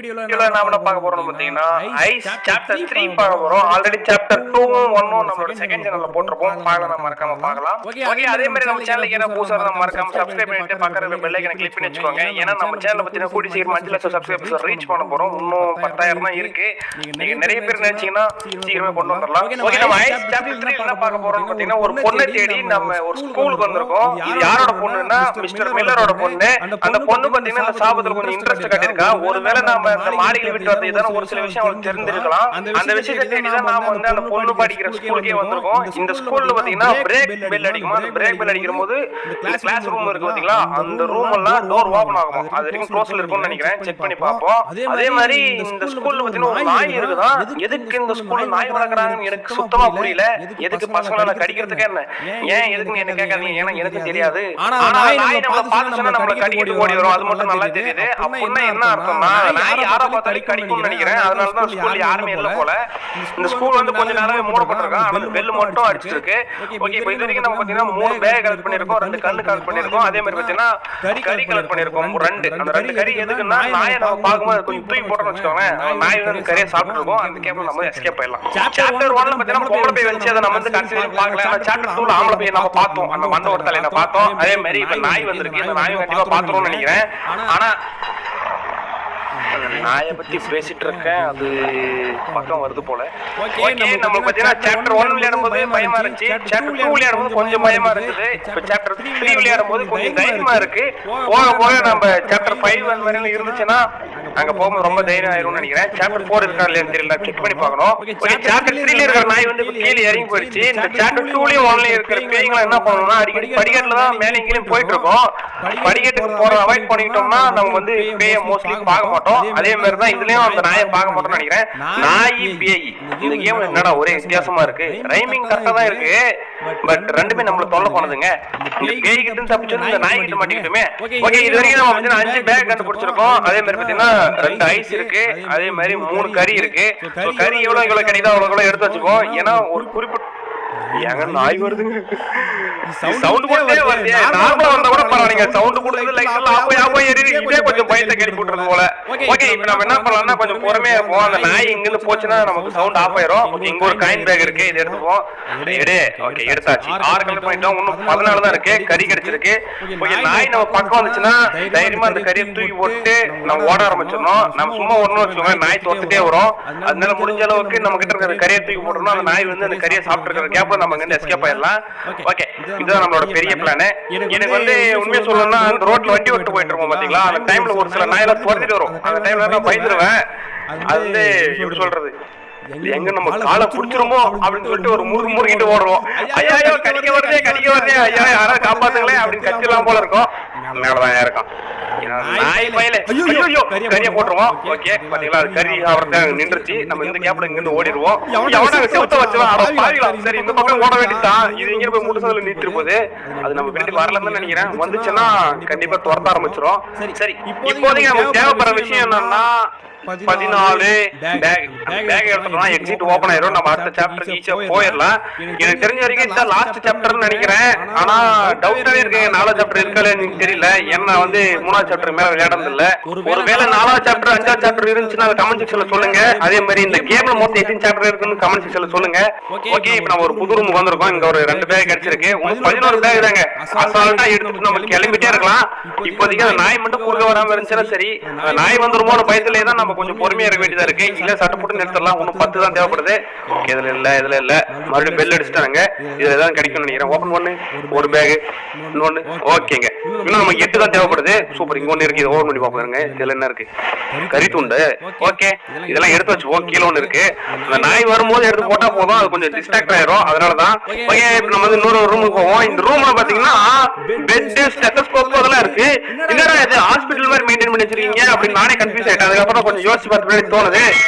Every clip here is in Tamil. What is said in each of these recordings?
வீடியோல நாம என்ன பார்க்க போறோம்னு பாத்தீங்கன்னா ஐஸ் சாப்டர் 3 பார்க்க போறோம். ஆல்ரெடி சாப்டர் 2ம் 1ம் நம்மளோட செகண்ட் சேனல்ல போட்டுருப்போம். பார்க்கலாம், மறக்காம பார்க்கலாம். ஓகே, அதே மாதிரி நம்ம சேனலுக்கு என்ன புதுசா இருந்தா மறக்காம சப்ஸ்கிரைப் பண்ணிட்டு பக்கத்துல பெல் ஐகானை கிளிக் பண்ணி வச்சுக்கோங்க. ஏன்னா நம்ம சேனலை பத்தின கூடி சீக்கிரம் 5 லட்சம் சப்ஸ்கிரைபர்ஸ் ரீச் பண்ண போறோம். இன்னும் 10,000 தான் இருக்கு. நீங்க நிறைய பேர் நினைச்சீங்கன்னா சீக்கிரமே கொண்டு வந்துடலாம். ஓகே, நம்ம ஐஸ் சாப்டர் 3 என்ன பார்க்க போறோம்னு பாத்தீங்கன்னா ஒரு பொண்ணை தேடி நம்ம ஒரு ஸ்கூலுக்கு வந்திருக்கோம். இது யாரோட பொண்ணுன்னா மிஸ்டர் மில்லரோட பொண்ணு. அந்த பொண்ணு பாத்தீங்கன்னா இந்த சாபத்துல கொஞ்சம் இன்ட்ரெஸ்ட் காட்டியிருக்கா. ஒருவேளை நாம இந்த மாடியில விட்டு வரது ஏதாவது ஒரு சில விஷயம் அவளுக்கு தெரிஞ்சிருக்கலாம். அந்த விஷயத்தை தேடி தான் நாம வந்து அந்த பொண்ணு படிக்கிற ஸ்கூலுக்கே வந்திருக்கோம். இந்த ஸ்கூல்ல பாத்தீங்கன்னா பிரேக் பெல் அடிக்குமா. அந்த பிரேக் பெல் அடிக்கிற போது கிளாஸ் ரூம் இருக்கு பாத்தீங்களா, அந்த ரூம் எல்லாம் டோர் ஓபன் ஆகுமா. அது வரைக்கும் க்ளோஸ்ல இருக்கும்னு நினைக்கிறேன். செக் பண்ணி பார்ப்போம். அதே மாதிரி இந்த ஸ்கூல்ல பாத்தீங்கன்னா ஒரு நாய் இருக்குதான். எதுக்கு இந்த ஸ்கூல்ல நாய் வளர்க்குறாங்கன்னு எனக்கு சுத்தமா புரியல. எதுக்கு பசங்களை கடிக்கிறதுக்கு என்ன, ஏன் எதுக்குன்னு என்ன கேட்காதீங்க. ஏன்னா எனக்கு தெரியாது. ஆனா நாய் நம்மள பார்த்துச்சுன்னா நம்மள கடிக்கிட்டு ஓடி வரும். அது மட்டும் நல்லா தெரியுது. அப்படின்னா என்ன அர்த்தம்னா நாய் யாரை பார்த்தாலும் கடிக்கும்னு நினைக்கிறேன். அதனால தான் ஸ்கூல்ல யாருமே இல்ல போல. இந்த ஸ்கூல் வந்து கொஞ்ச நாளாவே மூடப்பட்டிருக்கான். ஆனா பெல் மட்டும் அடிச்சிட்டு இருக்கு. ஓகே, இப்போ இது வரைக்கும் நம்ம பாத்தீங்கன்னா 3 பேக் கலெக்ட் பண்ணிருக்கோம், 2 கண்ணு கலெக்ட் பண்ணிருக்கோம். அதே மாதிரி பாத்தீங்கன்னா கறி கலெக்ட் பண்ணிருக்கோம் 2. அந்த 2 கறி எதுக்குன்னா நாயை நம்ம பார்க்கும்போது கொஞ்சம் தூக்கி போட்டோம்னு வச்சுக்கோங்க, நாய் வந்து கறியை சாப்பிட்டு இருக்கோம். அந்த கேப்ல நம்ம எஸ்கேப் ஆயிடலாம். சாப்டர் 1ல பாத்தீங்கன்னா பொம்பளை போய் வந்து அதை நம்ம வந்து கன்சிடர் பார்க்கல. ஆனா சாப்டர் 2ல ஆம்பளை போய் நம்ம பார்த்தோம். அந்த மண்ட ஒரு தலையில பார்த்தோம். அதே மாதிரி இப்ப நாய் வந்திருக்கு. இந்த நாய் கண்டிப்பா பாத்துறோம்னு நினைக்கிறேன். ஆனா நாயை பத்தி பேசிட்டு இருக்கேன், அது பக்கம் வருது போல. ஓகே, நம்ம பாத்தீங்கன்னா சாப்டர் 1 விளையாடும் போது பயமா இருந்துச்சு. சாப்டர் 2 விளையாடும் போது கொஞ்சம் பயமா இருந்தது. இப்ப சாப்டர் 3 விளையாடும் போது கொஞ்சம் தைரியமா இருக்கு. போக போக நம்ம சாப்டர் 5 வரையில இருந்துச்சுன்னா அங்க போகும்போது ரொம்ப தைரியம் ஆயிரும்னு நினைக்கிறேன். சாப்டர் 4 இருக்கா இல்லையான்னு தெரியல, செக் பண்ணி பார்க்கணும். ஓகே, சாப்டர் 3ல இருக்கிற நாய் வந்து கீழே இறங்கி போயிடுச்சு. இந்த சாப்டர் 2லயும் 1லயும் இருக்கிற பேய்களை என்ன பண்ணணும்னா அடிக்கடி படிக்கட்டுல தான் மேலே கீழே போயிட்டு இருக்கோம். படிக்கட்டுக்கு போற அவாய்ட் பண்ணிட்டோம்னா நம்ம வந்து பேயை மோஸ்ட்லி பார்க்க மாட்டோம். அதே மாதிரி தான் இதுலயும் அந்த நாயை பார்க்க மாட்டோம்னு நினைக்கிறேன். நாய் பேய் இந்த கேம் என்னடா ஒரே வித்தியாசமா இருக்கு. ரைமிங் கரெக்டா தான் இருக்கு, பட் ரெண்டுமே நம்மள தொல்லை பண்ணுதுங்க. இந்த பேய் கிட்ட தப்பிச்சு இந்த நாய் கிட்ட மாட்டிக்கிட்டுமே. ஓகே, இது வரைக்கும் நம்ம வந்து 5 பேக் கண்டுபிடிச்சிருக்கோம். அதே மாதிரி பாத்தீங்கன்னா 2 ஐஸ் இருக்கு. அதே மாதிரி 3 கறி இருக்கு. கறி எவ்வளவு கிடைக்குதோ அவ்வளவு எடுத்து வச்சுப்போம். ஏன்னா ஒரு குறிப்பிட்ட ஏங்க நாய் வருதுங்க, சவுண்ட் போட்டே வருது. நார்மலா வந்தா கூட பரவாயில்லைங்க, சவுண்ட் கொடுத்தது லைட் எல்லாம் ஆப்போ எரியுது. இதே கொஞ்சம் பயத்தை கேள்வி போட்டுறது போல. ஓகே, இப்போ நம்ம என்ன பண்ணலாம்னா கொஞ்சம் பொறுமையா இருப்போம். அந்த நாய் இங்க இருந்து போச்சுன்னா நமக்கு சவுண்ட் ஆஃப் ஆயிரும். இங்க ஒரு காயின் பேக் இருக்கு, இது எடுத்துப்போம். ஓகே, எடுத்தாச்சு. 6 கலெக்ட் பண்ணிட்டோம். இன்னும் 14 தான் இருக்கு. கறி கிடைச்சிருக்கு. ஓகே, நாய் நம்ம பக்கம் வந்துச்சுன்னா தைரியமா அந்த கறியை தூக்கி போட்டு நம்ம ஓட ஆரம்பிச்சிடணும். நம்ம சும்மா ஒண்ணு வச்சுக்கோங்க, நாய் தோத்துட்டே வரும். அதனால முடிஞ்ச அளவுக்கு நம்ம கிட்ட இருக்கிற கறியை தூக்கி போட்டோம்னா அந்த நாய் வந்து அந்த கறியை சாப்பிட்டு இருக்கிற கேப்ல நம்ம இங்க எஸ்கேப் ஆயிடலாம். ஓகே, இதுதான் நம்மளோட பெரிய பிளான். எனக்கு வந்து உண்மையை சொல்லணும்னா அந்த ரோட்ல வண்டி ஓட்டு போயிட்டு இருக்கோம் பாத்தீங்களா, அந்த டைம்ல ஒரு சில நாயெல்லாம் துரத்திட்டு வரும். அந்த டைம்ல நான் பயந்துருவேன். அது வந்து எப்படி சொல்றது, எங்க நம்ம காலை புடிச்சிருமோ அப்படின்னு சொல்லிட்டு ஒரு முறுகிட்டு ஓடுறோம். ஐயோ கடிக்க வருதே ஐயா யாராவது காப்பாத்துங்களே அப்படின்னு கத்திலாம் போல இருக்கும். மேலதான் இருக்கும் நாய் பயில கறியை போட்டுருவோம். ஓகே, பாத்தீங்களா அது கறி அவர்கிட்ட நின்றுச்சு. நம்ம இந்த கேப்ல இங்க இருந்து ஓடிடுவோம். எவனா செவத்த வச்சுலாம் சரி இந்த பக்கம் ஓட வேண்டியதான். இது இங்க போய் முட்டுசதுல நீட்டு போகுது. அது நம்ம பின்னாடி வரலன்னு நினைக்கிறேன். வந்துச்சுன்னா கண்டிப்பா துரத்த ஆரம்பிச்சிரும். சரி, இப்போதைக்கு நமக்கு தேவைப்படுற விஷயம் என்னன்னா 14 பேக் எடுத்துட்டோம்னா எக்ஸிட் ஓபன் ஆயிரும். நம்ம அடுத்த சாப்டருக்கு ஈஸியா போயிடலாம். எனக்கு தெரிஞ்ச வரைக்கும் இந்த லாஸ்ட் சாப்டர்னு நினைக்கிறேன். ஆனா டவுட்டாவே இருக்கு 4வது சாப்டர் இருக்கான்னு தெரியல. ஏன்னா வந்து 3வது சாப்டர் மேல விளையாடுறது இல்ல. ஒருவேளை 4வது சாப்டர் 5வது சாப்டர் இருந்துச்சுன்னா அதை கமெண்ட் செக்ஷன்ல சொல்லுங்க. அதே மாதிரி இந்த கேம்ல மொத்தம் 8 சாப்டர் இருக்குன்னு கமெண்ட் செக்ஷன்ல சொல்லுங்க. ஓகே, இப்போ நம்ம ஒரு புது ரூம் வந்திருக்கோம். இங்க ஒரு 2 பேக் கிடைச்சிருக்கு. 11 பேக் தாங்க. அசால்ட்டா எடுத்துட்டு நம்ம கிளம்பிட்டே இருக்கலாம். இப்போதைக்கு அந்த நாய் மட்டும் குறுக்க வராம இருந்துச்சுன்னா சரி. அந்த நாய் வந்துருமோன்னு பயத்திலே தான் நம்ம கொஞ்சம் பொறுமையா இருக்க வேண்டியதா இருக்கு. இல்ல சட்டு போட்டு நிறுத்தலாம். இன்னும் 10 தான் தேவைப்படுது. இதுல இல்ல மறுபடியும் பெல் அடிச்சுட்டாங்க. இதுல ஏதாவது கிடைக்கும்னு நினைக்கிறேன். ஓபன் பண்ணு. ஒரு பேக் இன்னொன்னு. ஓகேங்க, இன்னும் நமக்கு 8 தான் தேவைப்படுது. சூப்பர், இங்க ஒண்ணு இருக்கு. இதை ஓபன் பண்ணி பாப்போங்க. இதுல என்ன இருக்கு? கறி துண்டு. ஓகே, இதெல்லாம் எடுத்து வச்சுப்போம். கீழே ஒண்ணு இருக்கு. அந்த நாய் வரும்போது எடுத்து போட்டா போதும், அது கொஞ்சம் டிஸ்ட்ராக்ட் ஆயிரும். அதனாலதான் ஓகே, இப்ப நம்ம வந்து இன்னொரு ரூமுக்கு போவோம். இந்த ரூம்ல பாத்தீங்கன்னா பெட், ஸ்டெத்தஸ்கோப் அதெல்லாம் இருக்கு. என்னடா இது ஹாஸ்பிட்டல் மாதிரி மெயின்டைன் பண்ணி வச்சிருக்கீங்க அப்படின்னு நானே கன்ஃபியூஸ் ஆயிட்டேன். அதுக்கப்புறம் கொஞ்சம் யோசிச்சு பார்த்து தோணுது.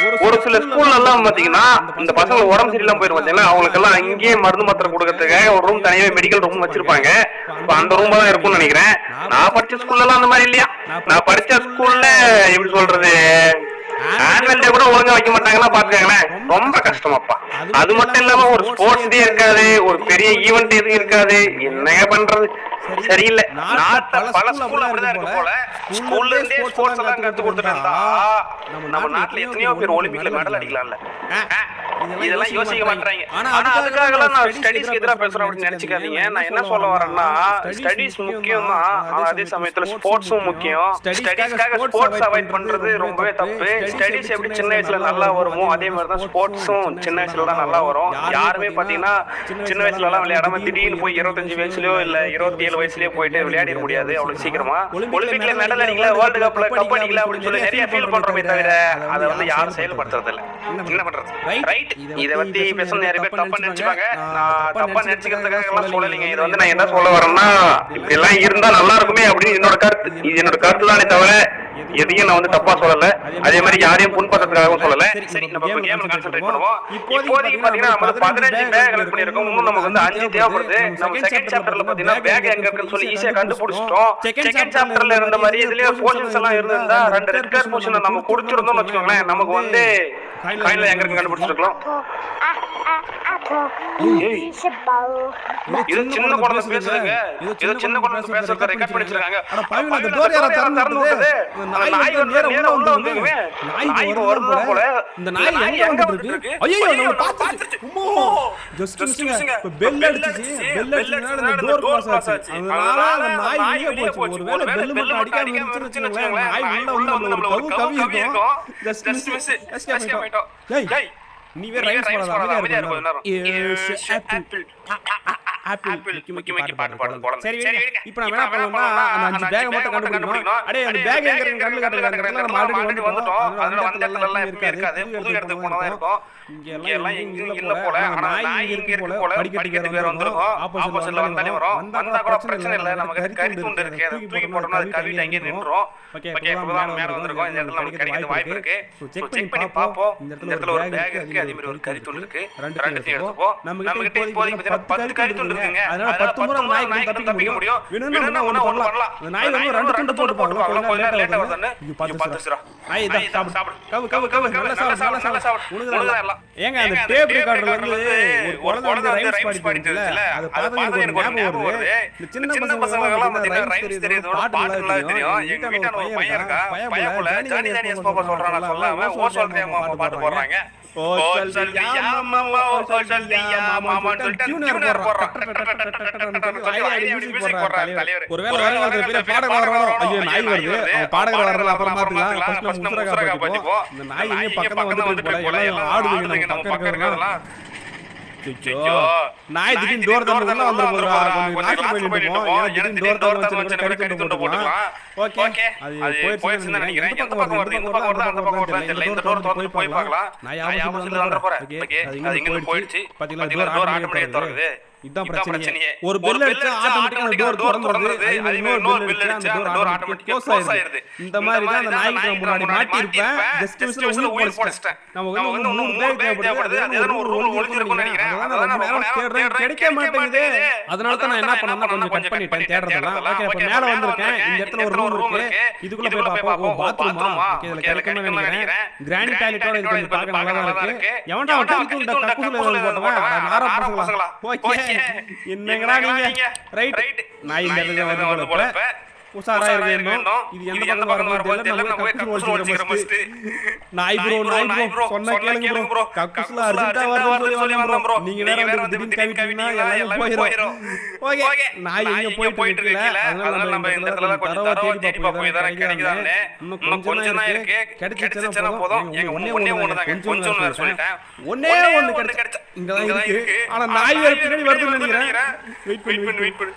ஒரு சில ஸ்கூல்ல எல்லாம் பாத்தீங்கன்னா இந்த பசங்க உடம்பு சரியில்லாம போயிரும் பாத்தீங்களா, அவங்களுக்கு எல்லாம் அங்கேயே மருந்து மாத்திரை கொடுக்கறதுக்காக ஒரு ரூம் தனியாவே மெடிக்கல் ரூம் வச்சிருப்பாங்க. அந்த ரூம் தான் இருக்கும்னு நினைக்கிறேன். நான் படிச்ச ஸ்கூல்ல எல்லாம் அந்த மாதிரி இல்லையா. நான் படிச்ச ஸ்கூல்ல எப்படி சொல்றது, ஆனுவல் டே கூட ஒழுங்கா வைக்க மாட்டாங்கன்னா பாத்துக்கங்களேன், ரொம்ப கஷ்டமாப்பா. அது மட்டும் இல்லாம ஒரு ஸ்போர்ட்ஸ் டே இருக்காது, ஒரு பெரிய ஈவென்ட் எதுவும் இருக்காது. என்னங்க பண்றது, சரியில்லை. நாட்டுல பல ஸ்கூல் அப்படிதான் இருக்கு போல. ஸ்கூல்ல இருந்தே ஸ்போர்ட்ஸ் எல்லாம் கத்து கொடுத்துருந்தா நம்ம நாட்டுல எத்தனையோ பேர் ஒலிம்பிக்ல மெடல் அடிக்கலாம்ல. இதெல்லாம் யோசிக்க மாட்டாங்க. ஆனா அதுக்காக நான் ஸ்டடீஸ்க்கு எதிராக பேசுறேன் அப்படின்னு நினைச்சுக்காதீங்க. நான் என்ன சொல்ல வரேன்னா ஸ்டடீஸ் முக்கியம் தான், ஆனா அதே சமயத்துல ஸ்போர்ட்ஸும் முக்கியம். ஸ்டடீஸ்க்காக ஸ்போர்ட்ஸ் அவாய்ட் பண்றது ரொம்பவே தப்பு. ஸ்டடீஸ் எப்படி சின்ன வயசுல நல்லா வருமோ அதே மாதிரி தான் ஸ்போர்ட்ஸும் சின்ன வயசுல தான் நல்லா வரும். யாருமே பாத்தீங்கன்னா சின்ன வயசுல எல்லாம் விளையாடாம திடீர்னு போய் 25 வயசுலயோ இல்ல 27 வயசுலயோ போயிட்டு விளையாடிட முடியாது அவ்வளவு சீக்கிரமா. ஒலிம்பிக்ல மெடல் அடிக்கல, வேர்ல்டு கப்ல கப் அடிக்கல அப்படின்னு சொல்லி நிறைய ஃபீல் பண்றோமே தவிர அதை வந்து யாரும் செயல்படுத்துறது இல்ல. என்ன பண்றது? ரைட். இதை பத்தி பேச நிறைய பேர் தப்பா நினைச்சுப்பாங்க. நான் தப்பா நினைச்சுக்கிறதுக்காக எல்லாம் சொல்லலைங்க. இது வந்து நான் என்ன சொல்ல வரேன்னா இப்படி எல்லாம் இருந்தா நல்லா இருக்குமே அப்படின்னு என்னோட கருத்து. இது என்னோட கருத்து தானே தவிர எதையும் நான் வந்து தப்பா சொல்லல. அதே மாதிரி யாரையும் புண்படுத்துறதுக்காகவும் சொல்லல. சரி, நம்ம கேம்ல கான்சென்ட்ரேட் பண்ணுவோம். இப்போதைக்கு பாத்தீங்கன்னா நம்ம 15 பேக் கலெக்ட் பண்ணிருக்கோம். இன்னும் நமக்கு வந்து 5 தேவைப்படுது. நம்ம செகண்ட் சாப்டர்ல பாத்தீங்கன்னா பேக் எங்க இருக்குன்னு சொல்லி ஈஸியா கண்டுபிடிச்சிட்டோம். செகண்ட் சாப்டர்ல இருந்த மாதிரி இதுலயே போர்ஷன்ஸ் எல்லாம் இருந்தா 2 ரெட் கலர் போர்ஷன் நம்ம குடிச்சிருந்தோம்னு வச்சுக்கோங்களேன், நமக்கு வந்து காயின்ல எங்க இருக்கு கண்டுபிடிச்சிருக்கலாம். இது சின்ன குழந்தை பேசுறதுங்க. இது சின்ன குழந்தை பேசுறத ரெக்கார்ட் பண்ணி வச்சிருக்காங்க. அட பாவில அந்த டோர் யாரா திறந்து விட்டது? நாய் நேரா உள்ள வந்துருங்க. நாய் வருது போல. இந்த நாய் எங்க வந்துருக்கு? ஐயோ நம்ம பாத்துச்சு. உம்மோ ஜஸ்ட் மிஸ்ஸிங்க. இப்ப பெல் அடிச்சிச்சு. பெல் அடிச்சனால அந்த டோர் க்ளோஸ் ஆச்சு. அதனால அந்த நாய் வெளிய போச்சு. ஒருவேளை பெல் மட்டும் அடிக்காம இருந்துச்சுன்னு நாய் உள்ள வந்து நம்மள ஒரு கவி இருக்கும். Just miss. எஸ்கேப் ஆயிட்டோம். ஏய் நீ வேற ரைஸ் பண்ணாத அமைதியா இருக்க கொஞ்ச நேரம். ஆப்பிள் முக்கி பாட்டு போடுங்க. சரி இப்போ நான் என்ன பண்ணனும்னா அந்த 5 பேக் மட்டும் கண்டுபிடிக்கணும். அடே அந்த பேக் எங்க இருக்கு கண்ணு காட்டுறேன். நம்ம ஆல்ரெடி வந்துட்டோம். அதுல வந்த இடத்துல எல்லாம் இருக்காது. புது இடத்துக்கு போனா தான் இருக்கும். இங்க எல்லாம் எங்க இல்ல போல. ஆனா நாய் இங்க இருக்கு போல. படிக்கட்டுக்கு வேற வந்துரும். ஆப்போசிட்ல வந்தானே வரும். வந்தா கூட பிரச்சனை இல்ல. நமக்கு கறி துண்டு இருக்கு. அதை தூக்கி போட்டோம்னா அது கறில அங்கே நின்றோம். ஓகே இப்போதான் மேல வந்திருக்கோம். இந்த இடத்துல நமக்கு கிடைக்க வாய்ப்பு இருக்கு. செக் பண்ணி பாப்போம். இந்த இடத்துல ஒரு பேக் இருக்கு. அதே மாதிரி ஒரு கறி துண்டு இருக்கு. ரெண்டுத்தையும் எடுத்துப்போம். நம்ம கிட்ட இப்போதைக்கு 10 கறி துண்டு இருக்குங்க. அதனால 10 முறை நாய் தப்பிக்க முடியும். வேணும்னா ஒன்னு பண்ணலாம். அந்த நாய் வந்து 2 துண்டு போட்டு பாக்கலாம். கொஞ்சம் லேட்டா வருதுன்னு இங்க பாத்துச்சுடா. நாய் இத சாப்பிடு. கவு நல்லா சாப்பிடு. உனக்கு எல்லாம் ஏங்க அந்த டேப் ரெக்கார்டர்ல வந்து ஒரு குழந்தை வந்து ரைம்ஸ் பாடிட்டுல அது பார்த்தா எனக்கு ஞாபகம் வருது. இந்த சின்ன பசங்க எல்லாம் பாத்தீங்கன்னா ரைம்ஸ் தெரியுது, பாட்டுல தெரியும். எங்க வீட்ல ஒரு பையன் இருக்கா. பையன் ஜானி ஜானியஸ் பாப்பா சொல்றானா சொல்லாம ஓ சொல்றியா மாமா பாட்டு போடுறாங்க. ஓ சொல்றியா மாமா ஓ சொல்றியா மாமான்னு சொல்லிட்டு டியூனர் போடுறான். மியூசிக் போடுறான் தலைவர். ஒருவேளை வரங்க பேர் பாடகர் வரணும். ஐயோ நாய் வருது. பாடகர் வரல அப்புறம் பாத்துக்கலாம். ஃபர்ஸ்ட் முஸ்ரகா பாத்திப்போம். இந்த நாய் இங்க பக்கத்துல வந்துட்டு போல எல்லாம் ஆடுதுங்க நம்ம பக்கம் இருக்கறதெல்லாம். ஐயோ நாய் திடீர்னு டோர் தந்து உள்ள வந்து போறா. கொஞ்சம் நாக்கு போய் நிப்போம். திடீர்னு டோர் தந்து வந்து கறி துண்டு போட்டுக்கலாம். ஓகே அது போயிடுச்சுன்னு நினைக்கிறேன். இந்த பக்கம் வருது. இந்த பக்கம் தெரியல. இந்த டோர் தந்து போய் பார்க்கலாம். நான் ஆப்போசிட்ல வந்து போறேன். ஓகே அது இங்க போயிடுச்சு. பாத்தீங்களா டோர் ஆட்டோமேட்டிக்கா திறக்குது. இதான் பிரச்சனையே. ஒரு பெல் அடிச்சா ஆட்டோமேட்டிக்கா டோர் திறந்துருது. அதே இன்னொரு பெல் அடிச்சா அந்த டோர் ஆட்டோமேட்டிக்கா க்ளோஸ் ஆயிருது. இந்த மாதிரி தான் அந்த நாய்க்கு முன்னாடி மாட்டி இருப்பேன். ஜஸ்ட் மிஸ்ல உயிர் போடிச்சிட்டேன். நம்ம வந்து 3 பேர் தேவைப்படுது. ஏதோ ஒரு ரூல் ஒளிஞ்சிருக்கும்னு நினைக்கிறேன். அதனால ரொம்ப நேரம் தேடுறேன் கிடைக்க மாட்டேங்குது. அதனால தான் நான் என்ன பண்ணேன்னா கொஞ்சம் கட் பண்ணிட்டேன் தேடுறதெல்லாம். ஓகே இப்ப மேல வந்திருக்கேன். இந்த இடத்துல ஒரு ரூம் இருக்கு. இதுக்குள்ள போய் பாப்போம். பாத்ரூமா? ஓகே இதுல கிடைக்கும்னு நினைக்கிறேன். கிராண்ட் டாய்லெட்டோட இது கொஞ்சம் பார்க்க நல்லா இருக்கு. எவன்டா கக்குல போட்டவன் நாரா பசங்களா. ஓகே என்னங்கடா நீங்க ரைட் நான் இந்த இடத்துல வந்து போல உசாரா இருக்கணும். இது எந்த பக்கம் வரணும் தெரியல. நம்ம கக்குஸ் ஓடிச்சிர மஸ்ட். நாய் ப்ரோ சொன்னா கேளுங்க ப்ரோ. கக்குஸ்ல அர்ஜென்ட்டா வரணும் சொல்லி வந்தோம் ப்ரோ. நீங்க வேற வந்து திடீர்னு கவிட்டீங்கன்னா எல்லாம் போயிரும். ஓகே நாய் எங்க போயிட்டு இருக்கல. அதனால நம்ம இந்த இடத்துல கொஞ்சம் தரவா தேடி பாப்போம். இதெல்லாம் கிடைக்குதானே. இன்னும் கொஞ்சம் தான் இருக்கு. கிடைச்சிச்சனா போதும். எங்க ஒண்ணே தாங்க. கொஞ்சம் நான் சொல்லிட்டேன். ஒண்ணே கிடைச்ச. இங்க தான் இருக்கு. ஆனா நாய் வேற பின்னாடி வருதுன்னு நினைக்கிறேன். வெயிட் பண்ணு.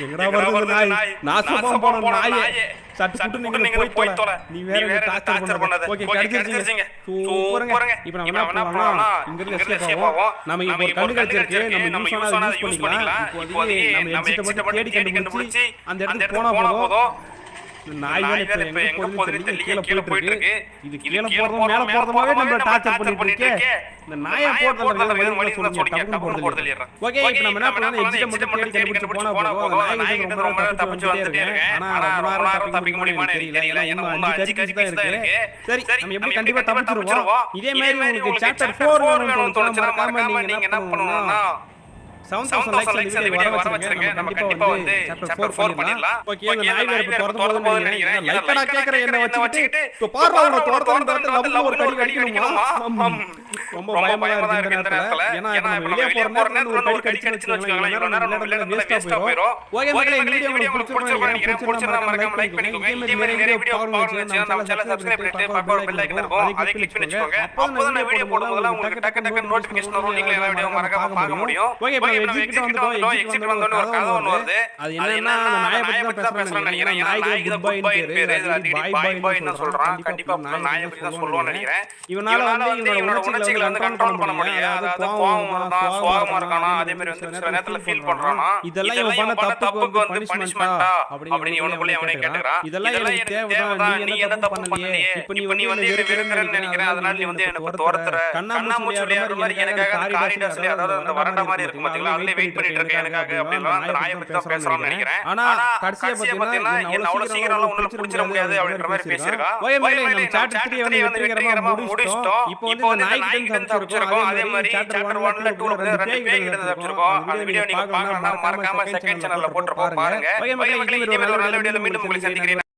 எங்கடா வருது நாய்? நாசமா போன நாயே. சட்டு நீங்க போய் தோல. நீ வேற டார்ச்சர் பண்ணாத. ஓகே கிடைச்சிருங்க. சூப்பர்ங்க. இப்போ நம்ம என்ன பண்ணலாம்? இங்க இருந்து எஸ்கேப் ஆவோம். நம்ம இப்போ ஒரு கண்ணு கிடைச்சிருக்கு. நம்ம யூஸ் பண்ணிக்கலாம். இப்போதைக்கு நம்ம எக்ஸிட் மட்டும் தேடி கண்டுபிடிச்சி அந்த இடத்துக்கு போனா போதும். நாய் வேற எங்க போகுதுன்னு தெரியல. கீழ போயிட்டு இருக்கு. இது கீழ போறதும் மேல போறதுமாவே நம்ம டார்ச்சர் பண்ணிட்டு இருக்கே. இந்த நாயை போறதுல வழி சொல்லுங்க. டப்புன்னு போறது இல்லையா? ஓகே இப்போ நம்ம என்ன பண்ணலாம்? எக்ஸிட் மட்டும் தேடி கண்டுபிடிச்சு போனா போதும். நாய் கிட்ட ரொம்ப நேரம் தப்பிச்சு வந்துட்டே இருக்கு. ஆனா ரொம்ப நேரம் தப்பிக்க முடியுமான்னு தெரியல. இன்னும் 5 கறி தான் இருக்கு. சரி நம்ம எப்படி கண்டிப்பா தப்பிச்சிருவோம். இதே மாதிரி உங்களுக்கு சாப்டர் 4 வேணும்னு தோணுச்சுனா மறக்காம நீங்க என்ன பண்ணணும்னா 7000 லைக்ஸ் இந்த வீடியோ வர வச்சிருங்க. நம்ம கண்டிப்பா வந்து சாப்டர் 4 பண்ணிடலாம். ஓகே இந்த நாய் வேற தொடர்ந்து போகுதுன்னு நினைக்கிறேன். லைக்கடா கேக்குற என்ன வச்சிட்டு இப்போ பாறா உன தொடர்ந்து நம்ம ஒரு கடி கடிக்கணுமா? ரொம்ப பயமா இருக்கு இந்த நேரத்துல. ஏன்னா இப்ப வெளிய போற நேரத்துல ஒரு கடி கடிச்சுன்னு வச்சுக்கோங்களேன். இவ்வளவு நேரம் விளையாடுறது வேஸ்டா போயிடும். ஓகே மக்களே இந்த வீடியோ உங்களுக்கு பிடிச்சிருந்தா மறக்காம லைக் பண்ணிக்கோங்க. இதே மாதிரி நிறைய வீடியோ பார்க்கணும்னு நம்ம சேனலை சப்ஸ்கிரைப் பண்ணிட்டு பக்கத்துல பெல் ஐகான் இருக்கும். அதை கிளிக் பண்ணி வச்சுக்கோங்க. அப்பதான் நான் வீடியோ போடும்போது உங்களுக்கு டக்கு நோட்டிஃபிகேஷன் வரும். நீங்க இந்த வீடியோ மறக்காம பார்க்க முடியும். ஓகே இப்போ எக்ஸிட் வந்துட்டோம் ஒரு கதை ஒன்னு வருது. அது என்னன்னா அந்த நாயை பத்தி தான் பேசறேன்னு நினைக்கிறேன். நாய்க்கு குட் பை பேரு. அது பை ன்னு சொல்றான். கண்டிப்பா நாயை பத்தி தான் சொல்லுவான்னு நினைக்கிறேன். இவனால வந்து இவனோட உணர்ச்சிகளை வந்து கண்ட்ரோல் பண்ண முடியல. அதாவது கோவமா இருந்தா சோகமா இருக்கானா, அதே மாதிரி வந்து சில நேரத்துல ஃபீல் பண்றானா. இதெல்லாம் இவன் பண்ண தப்புக்கு வந்து பனிஷ்மென்ட்டா அப்படி இவனுக்குள்ள அவனே கேக்குறான். இதெல்லாம் எனக்கு தேவைதான். நீ என்ன தப்பு பண்ணலையே. இப்போ நீ வந்து வெறுக்கிறேன்னு நினைக்கிறேன். அதனால நீ வந்து எனக்கு தோரத்துற கண்ணாமூச்சி விளையாடுற மாதிரி எனக்காக காரிடாஸ்ல அதாவது அந்த வரண்ட மாதிரி இருக்கு பாத்தீங்களா, அதுல வெயிட் பண்ணிட்டு இருக்கேன் எனக்காக அப்படினா அந்த நாயை பத்தி தான் பேசறான்னு நினைக்கிறேன். ஆனா கடைசியா பாத்தீங்கன்னா என்ன அவ்வளவு சீக்கிரம் ஒண்ணுல புடிச்சிர முடியாது அப்படின்ற மாதிரி பேசிருக்கான். ஓகே மேலே நம்ம சாப்டர் 3 வந்து வெற்றிகரமா முடிச்சிட்டோம். இப்போ வந்து இந்த நாய் கிட்ட தப்பிச்சிருக்கோம். அதே மாதிரி சாப்டர் 1ல 2ல வந்து பேய் கிட்ட தப்பிச்சிருக்கோம். அந்த வீடியோ நீங்க பார்க்கணும்னா மறக்காம செகண்ட் சேனல்ல போட்டுறோம் பாருங்க. ஓகே மேலே இந்த வீடியோல நல்ல வீடியோல மீண்டும் உங்களை சந்திக்கிறேன்.